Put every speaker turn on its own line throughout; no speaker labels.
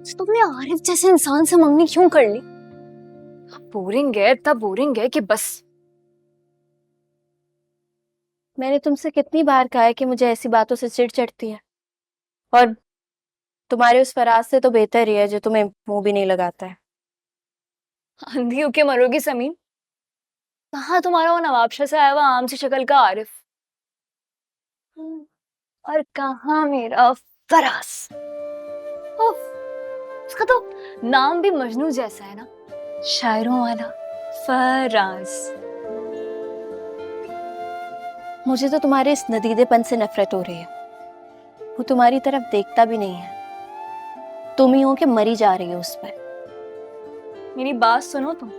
तो तुमने आरिफ जैसे इंसान से मंगनी क्यों कर ली? बोरिंग है, इतना बोरिंग है कि बस।
मैंने तुमसे कितनी बार कहा है कि मुझे ऐसी बातों से चिढ़ चढ़ती है, और तुम्हारे उस फराज से तो बेहतर ही है जो तुम्हें मुंह भी नहीं लगाता है।
अंधी होके मरोगी समीन। कहाँ तुम्हारा वो नवाबशाह से आया हुआ आम सी शक्ल का आरिफ, और कहाँ मेरा फराज। उफ, उसका तो नाम भी मजनू जैसा है ना, शायरों वाला फराज।
मुझे तो तुम्हारे इस नदीदेपन से नफरत हो रही है। वो तुम्हारी तरफ देखता भी नहीं है, तुम ही हो कि मरी जा रही हो उस पर।
मेरी बात सुनो तुम।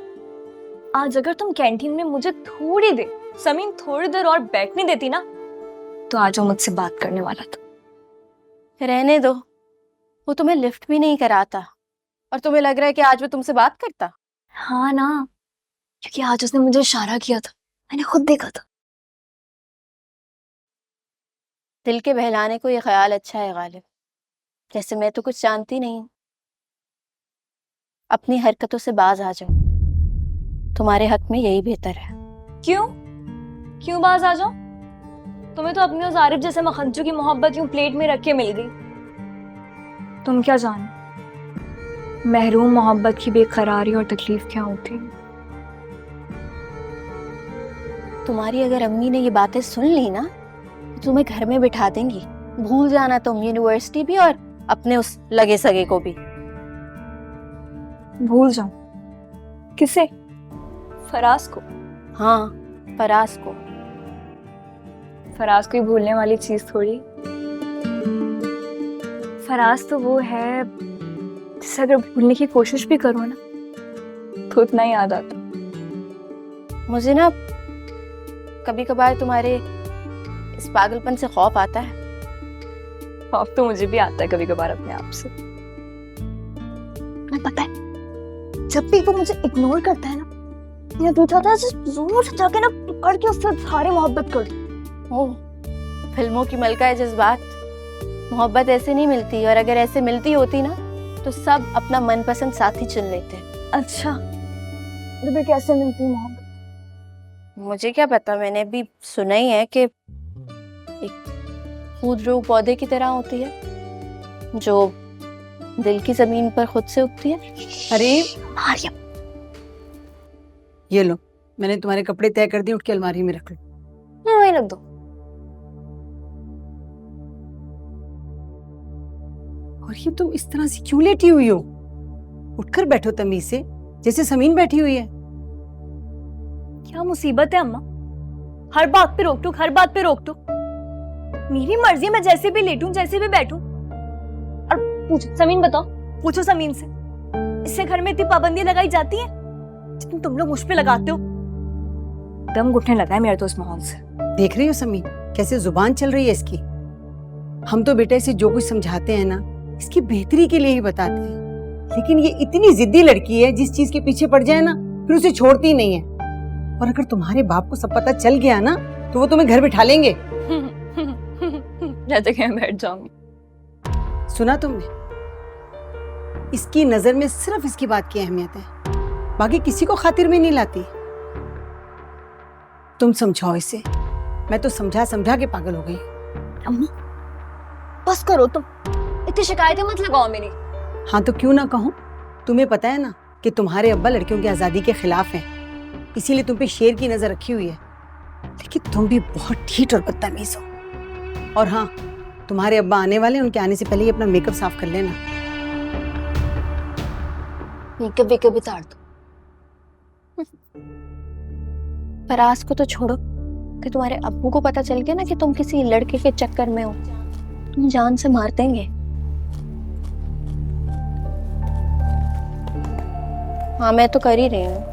आज अगर तुम कैंटीन में मुझे थोड़ी देर, समीन थोड़ी देर और बैठने देती ना, तो आज वो मुझसे बात करने वाला था।
रहने दो, वो तुम्हें लिफ्ट भी नहीं कराता और तुम्हें लग रहा है कि आज वो तुमसे बात करता।
हाँ ना, क्योंकि आज उसने मुझे इशारा किया था, मैंने खुद देखा था।
दिल के बहलाने को ये ख्याल अच्छा है गालिब, जैसे मैं तो कुछ जानती नहीं हूँ। अपनी हरकतों से बाज आ जाओ, तुम्हारे हक में यही बेहतर है।
क्यों क्यों बाज आ जाओ? तुम्हें तो अपनी उस आरिफ जैसे मखंचू की मोहब्बत यूं प्लेट में रख के मिल गई। तुम क्या जानो महरूम मोहब्बत की बेकरारी और तकलीफ क्या होती है।
तुम्हारी अगर अम्मी ने ये बातें सुन ली ना, तो तुम्हें घर में बिठा देंगी। भूल जाना तुम यूनिवर्सिटी भी और अपने उस लगे सगे को भी।
भूल जाऊं? किसे? फराज को?
हाँ, फराज को।
फराज कोई भूलने वाली चीज थोड़ी। फराज तो वो है जिसे अगर भूलने की कोशिश भी करो ना, तो उतना ही याद आता।
मुझे ना कभी कभार तुम्हारे इस पागलपन से खौफ आता है।
खौफ तो मुझे भी आता है कभी कभार अपने आप से। मैं पता है, जब भी वो मुझे इग्नोर करता है ना, मैं पूछा था जोर से जाके ना पकड़ के उससे सारे मोहब्बत कर दूं।
ओह, फिल्मों की मलका है जज्बात। मोहब्बत ऐसे नहीं मिलती, और अगर ऐसे मिलती होती ना तो सब अपना मनपसंद साथी चुन लेते।
अच्छा, तो फिर कैसे मिलती मोहब्बत?
मुझे क्या पता, मैंने भी सुना ही है कि एक खूदरू पौधे की तरह होती है जो दिल की जमीन पर खुद से उगती है।
अरे
मारियम,
ये लो, मैंने तुम्हारे कपड़े तय कर दिए, उठ के अलमारी में रख लो।
वहीं रख दो।
और ये तुम इस तरह से क्यों लेटी हुई हो? उठकर बैठो तमीज से, जैसे समीन बैठी हुई है।
क्या मुसीबत है अम्मा? हर बात पे रोक टोक, हर बात पे रोक टोक। मेरी मर्जी, मैं जैसे भी लेटूं, जैसे भी बैठूं। और पूछो समीन, बताओ, पूछो समीन से, इससे घर में इतनी पाबंदियां लगाई जाती हैं जितनी तुम लोग मुझ पे लगाते हो। दम घुटने लगा है मेरा तो इस माहौल से।
देख रही हो समीन, कैसे जुबान चल रही है इसकी। हम तो बेटा इसे जो कुछ समझाते हैं ना, इसकी बेहतरी के लिए ही बताते हैं, लेकिन ये इतनी जिद्दी लड़की है, जिस चीज के पीछे पड़ जाए ना फिर उसे छोड़ती नहीं है। और अगर तुम्हारे बाप को सब पता चल गया ना तो वो तुम्हें घर बिठा लेंगे।
रहते क्या बैठ जाऊंगी।
सुना तुमने? इसकी नजर में सिर्फ इसकी बात की अहमियत है, बाकी किसी को खातिर में नहीं लाती। तुम समझाओ इसे, मैं तो समझा समझा के पागल हो गई।
अम्मा बस करो तुम, इतनी शिकायतें मत लगाओ मेरी।
हाँ तो क्यों ना कहूँ, तुम्हें पता है ना कि तुम्हारे अब्बा लड़कियों की आजादी के खिलाफ हैं, इसीलिए तुम पे शेर की नजर रखी हुई है। लेकिन तुम भी बहुत ढीठ और बदतमीज हो। और हाँ, तुम्हारे अब्बा आने वाले, उनके आने से पहले ही अपना मेकअप साफ कर लेना।
मेकअप वेकअप उतार दो।
फराज को तो छोड़ो, कि तुम्हारे अब्बू को पता चल गया ना कि तुम किसी लड़के के चक्कर में हो, तुम जान से मार देंगे। हाँ, मैं तो कर ही रही हूँ।